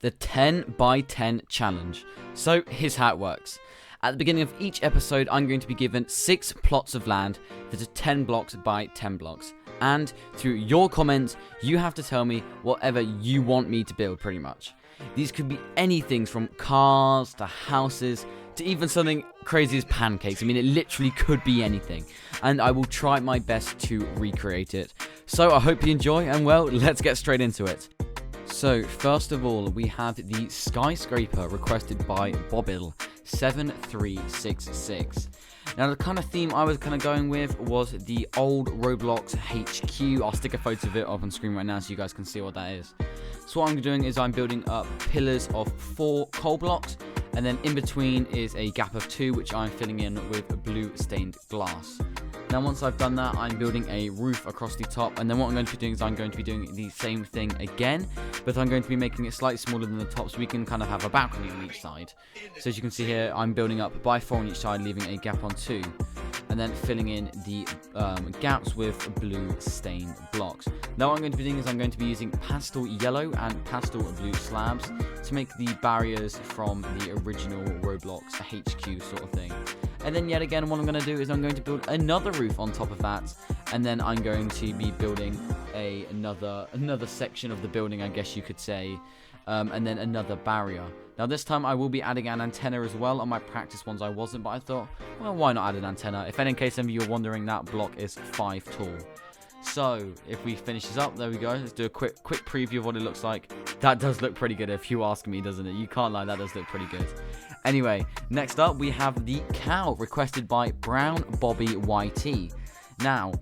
The 10 by 10 challenge. So here's how it works. At the beginning of each episode, I'm going to be given 6 plots of land that are 10 blocks by 10 blocks. And through your comments, you have to tell me whatever you want me to build, pretty much. These could be anything from cars to houses to even something crazy as pancakes. I mean, it literally could be anything. And I will try my best to recreate it. So I hope you enjoy, and well, let's get straight into it. So first of all, we have the skyscraper requested by Bobil7366. Now, the kind of theme I was kind of going with was the old Roblox HQ. I'll stick a photo of it up on screen right now so you guys can see what that is. So what I'm doing is I'm building up pillars of 4 coal blocks, and then in between is a gap of 2, which I'm filling in with blue stained glass. Now, once I've done that, I'm building a roof across the top, and then what I'm going to be doing is I'm going to be doing the same thing again, but I'm going to be making it slightly smaller than the top so we can kind of have a balcony on each side. So as you can see here, I'm building up by 4 on each side, leaving a gap on 2, and then filling in the gaps with blue stained blocks. Now what I'm going to be doing is I'm going to be using pastel yellow and pastel blue slabs to make the barriers from the original Roblox HQ sort of thing. And then yet again, what I'm going to do is I'm going to build another roof on top of that, and then I'm going to be building another section of the building, I guess you could say, and then another barrier. Now this time I will be adding an antenna as well. On my practice ones I wasn't, but I thought, well, why not add an antenna? If in case any of you are wondering, that block is 5 tall. So if we finish this up, there we go. Let's do a quick preview of what it looks like. That does look pretty good if you ask me, doesn't it? You can't lie, that does look pretty good. Anyway, next up we have the cow requested by Brown Bobby YT. Now,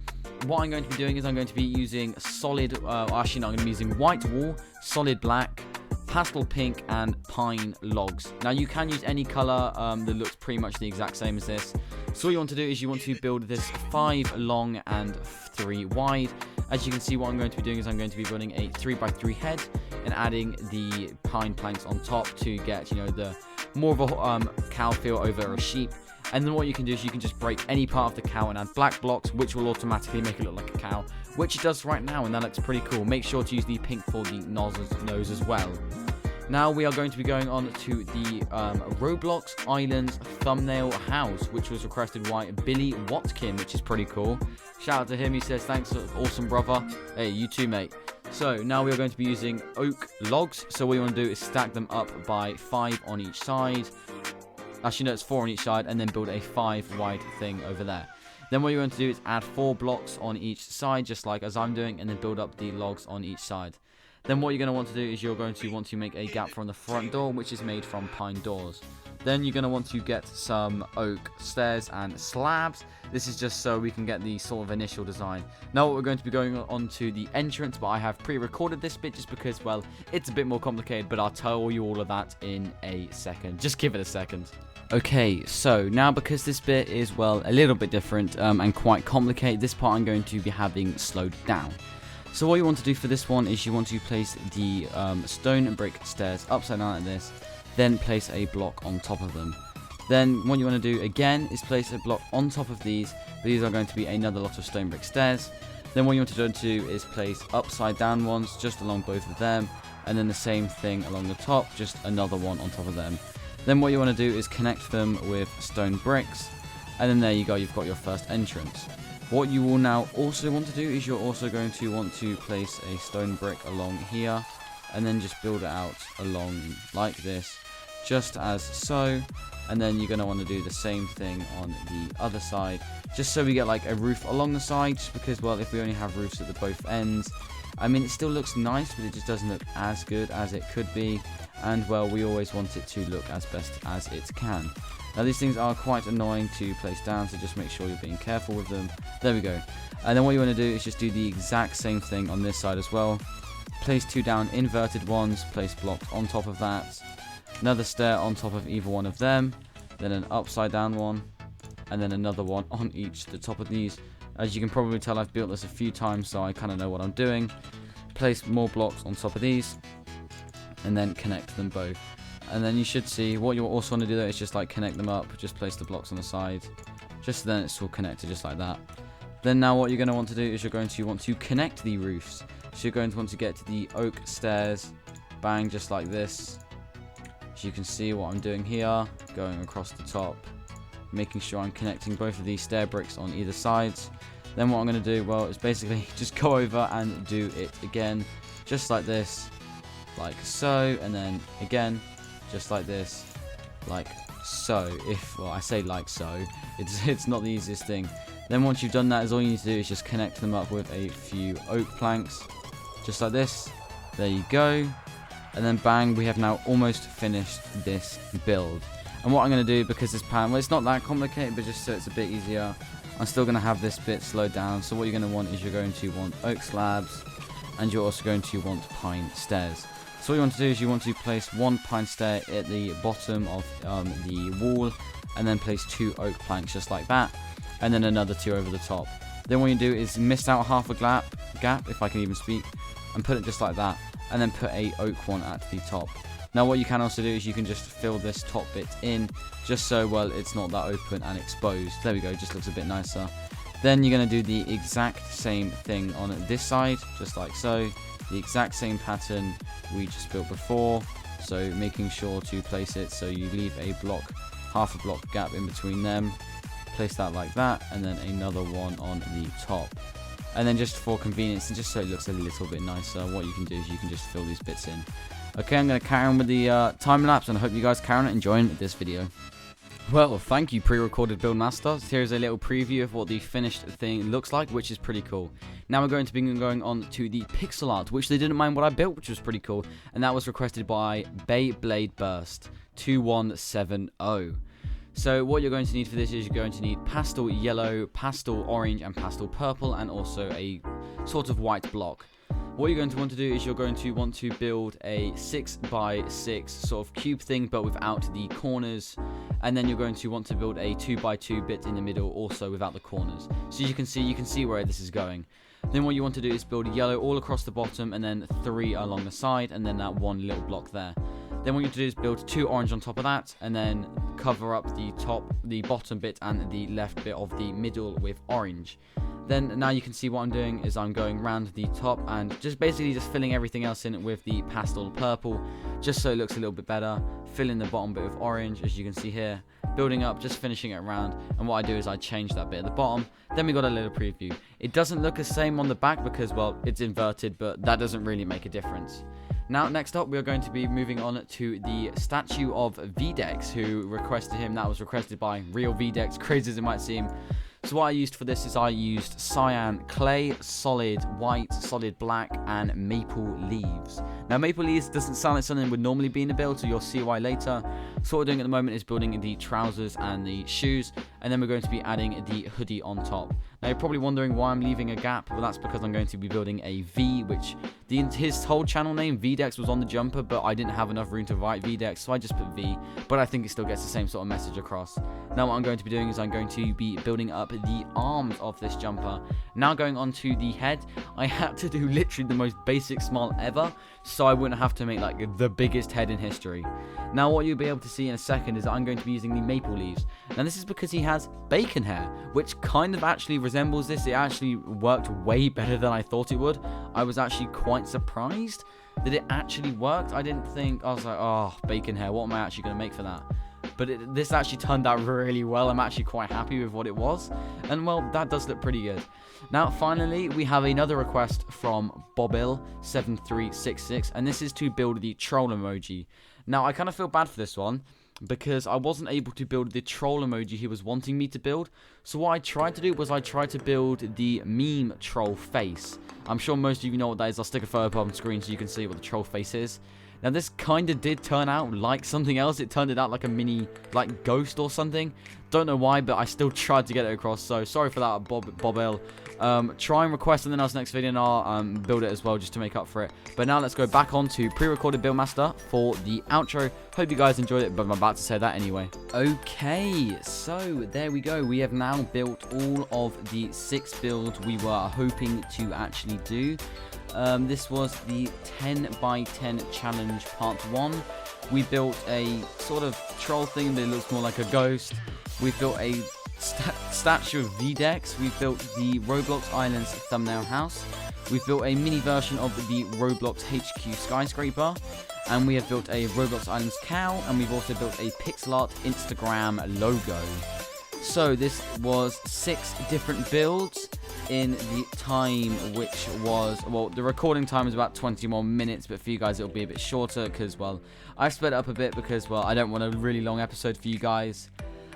what I'm going to be doing is I'm going to be using solid, actually no, I'm going to be using white wool, solid black, pastel pink, and pine logs. Now you can use any color that looks pretty much the exact same as this. So what you want to do is you want to build this 5 long and 3 wide. As you can see, what I'm going to be doing is I'm going to be building a 3x3 head and adding the pine planks on top to get, you know, the more of a cow feel over a sheep. And then what you can do is you can just break any part of the cow and add black blocks, which will automatically make it look like a cow, which it does right now, and that looks pretty cool. Make sure to use the pink for the nose as well. Now we are going to be going on to the Roblox Islands thumbnail house, which was requested by Billy Watkin, which is pretty cool. Shout out to him. He says, thanks, awesome brother. Hey, you too, mate. So now we are going to be using oak logs. So what you want to do is stack them up by 5 on each side. Actually, no, it's 4 on each side, and then build a 5 wide thing over there. Then what you're going to do is add 4 blocks on each side, just like as I'm doing, and then build up the logs on each side. Then what you're going to want to do is you're going to want to make a gap from the front door, which is made from pine doors. Then you're going to want to get some oak stairs and slabs. This is just so we can get the sort of initial design. Now what we're going to be going on to the entrance, but I have pre-recorded this bit just because, well, it's a bit more complicated, but I'll tell you all of that in a second. Just give it a second. Okay, so now because this bit is, well, a little bit different and quite complicated, this part I'm going to be having slowed down. So what you want to do for this one is you want to place the stone and brick stairs upside down like this, then place a block on top of them. Then what you want to do again is place a block on top of these. These are going to be another lot of stone brick stairs. Then what you want to do is place upside down ones just along both of them, and then the same thing along the top, just another one on top of them. Then what you want to do is connect them with stone bricks, and then there you go, you've got your first entrance. What you will now also want to do is you're also going to want to place a stone brick along here, and then just build it out along like this, just as so. And then you're going to want to do the same thing on the other side, just so we get like a roof along the side, just because, well, if we only have roofs at the both ends, I mean, it still looks nice, but it just doesn't look as good as it could be. And, well, we always want it to look as best as it can. Now, these things are quite annoying to place down, so just make sure you're being careful with them. There we go. And then what you want to do is just do the exact same thing on this side as well. Place 2 down inverted ones, place blocks on top of that. Another stair on top of either one of them. Then an upside down one. And then another one on each the top of these. As you can probably tell, I've built this a few times, so I kind of know what I'm doing. Place more blocks on top of these, and then connect them both. And then you should see what you also want to do there is just like connect them up. Just place the blocks on the side, just so then it's all connected just like that. Then now what you're going to want to do is you're going to want to connect the roofs. So you're going to want to get the oak stairs bang, just like this. As you can see what I'm doing here, going across the top, making sure I'm connecting both of these stair bricks on either sides. Then what I'm going to do, well, is basically just go over and do it again, just like this, like so, and then again, just like this, like so. Well, I say like so, it's not the easiest thing. Then once you've done that, all you need to do is just connect them up with a few oak planks, just like this. There you go. And then bang, we have now almost finished this build. And what I'm going to do, because this pan, well, it's not that complicated, but just so it's a bit easier, I'm still going to have this bit slowed down. So what you're going to want is you're going to want oak slabs, and you're also going to want pine stairs. So what you want to do is you want to place one pine stair at the bottom of the wall, and then place 2 oak planks just like that, and then another 2 over the top. Then what you do is miss out half a gap, if I can even speak, and put it just like that, and then put a oak one at the top. Now what you can also do is you can just fill this top bit in, just so, well, it's not that open and exposed. There we go, just looks a bit nicer. Then you're going to do the exact same thing on this side, just like so. The exact same pattern we just built before, so making sure to place it so you leave a block, half a block gap in between them. Place that like that, and then another one on the top. And then just for convenience, and just so it looks a little bit nicer, what you can do is you can just fill these bits in. Okay, I'm going to carry on with the time lapse, and I hope you guys carry on enjoying this video. Well, thank you, pre-recorded build master. Here's a little preview of what the finished thing looks like, which is pretty cool. Now we're going to be going on to the pixel art, which they didn't mind what I built, which was pretty cool, and that was requested by Beyblade Burst 2170. So what you're going to need for this is you're going to need pastel yellow, pastel orange, and pastel purple, and also a sort of white block. What you're going to want to do is you're going to want to build a 6x6 sort of cube thing, but without the corners. And then you're going to want to build a 2x2 bit in the middle, also without the corners. So you can see where this is going. Then what you want to do is build yellow all across the bottom, and then 3 along the side, and then that one little block there. Then what you have to do is build 2 orange on top of that, and then cover up the bottom bit and the left bit of the middle with orange. Then now you can see what I'm doing is I'm going around the top and just basically just filling everything else in with the pastel purple, just so it looks a little bit better. Filling the bottom bit with orange, as you can see here. Building up, just finishing it around. And what I do is I change that bit at the bottom. Then we got a little preview. It doesn't look the same on the back because, well, it's inverted, but that doesn't really make a difference. Now, next up, we are going to be moving on to the statue of VDEX, who requested him. That was requested by real VDEX, crazy as it might seem. So what I used for this is I used cyan clay, solid white, solid black, and maple leaves. Now maple leaves doesn't sound like something that would normally be in the build, so you'll see why later. So what we're doing at the moment is building the trousers and the shoes, and then we're going to be adding the hoodie on top. Now you're probably wondering why I'm leaving a gap. Well, that's because I'm going to be building a V, which his whole channel name VDEX was on the jumper, but I didn't have enough room to write VDEX, so I just put V, but I think it still gets the same sort of message across. Now what I'm going to be doing is I'm going to be building up the arms of this jumper. Now going on to the head, I had to do literally the most basic smile ever, so I wouldn't have to make like the biggest head in history. Now what you'll be able to see in a second is that I'm going to be using the maple leaves. Now this is because he has bacon hair, which kind of actually resembles this. It actually worked way better than I thought it would. I was actually quite surprised that it actually worked. I was like, oh, bacon hair, what am I actually going to make for that? But this actually turned out really well. I'm actually quite happy with what it was. And well, that does look pretty good. Now, finally, we have another request from Bobil7366. And this is to build the troll emoji. Now, I kind of feel bad for this one, because I wasn't able to build the troll emoji he was wanting me to build. So what I tried to do was I tried to build the meme troll face. I'm sure most of you know what that is. I'll stick a photo up on screen so you can see what the troll face is. Now this kind of did turn out like something else. It turned it out like a mini like ghost or something. Don't know why, but I still tried to get it across. So sorry for that, Bobil. Try and request something else next video and I'll build it as well just to make up for it. But now let's go back on to pre-recorded Buildmaster for the outro. Hope you guys enjoyed it, but I'm about to say that anyway. Okay, so there we go. We have now built all of the 6 builds we were hoping to actually do. This was the 10x10 challenge part 1. We built a sort of troll thing that looks more like a ghost. We built a statue of VDEX. We built the Roblox Islands thumbnail house. We've built a mini version of the Roblox HQ skyscraper. and we have built a Roblox Islands cow, and we've also built a pixel art Instagram logo. So this was 6 different builds in the time, which was, well, the recording time is about 20 more minutes, but for you guys it'll be a bit shorter because, well, I've sped it up a bit because, well, I don't want a really long episode for you guys.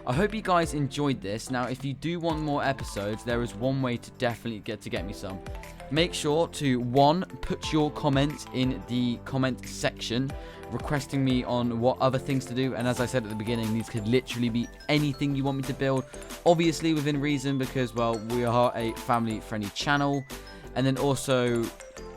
I hope you guys enjoyed this. Now, if you do want more episodes, there is one way to definitely get me some. Make sure to, 1, put your comment in the comment section requesting me on what other things to do, and as I said at the beginning, these could literally be anything you want me to build, obviously within reason, because, well, we are a family friendly channel. And then also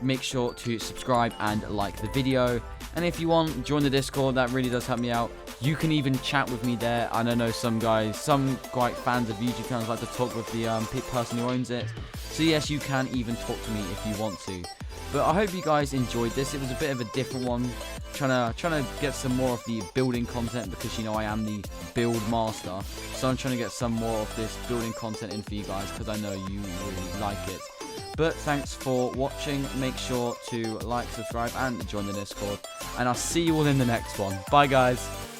make sure to subscribe and like the video, and if you want, join the Discord. That really does help me out. You can even chat with me there. I know some guys, some quite fans of YouTube channels, like to talk with the person who owns it. So yes, you can even talk to me if you want to. But I hope you guys enjoyed this. It was a bit of a different one, trying to get some more of the building content, because, you know, I am the build master. So I'm trying to get some more of this building content in for you guys, because I know you really like it. But thanks for watching. Make sure to like, subscribe, and join the Discord. And I'll see you all in the next one. Bye, guys.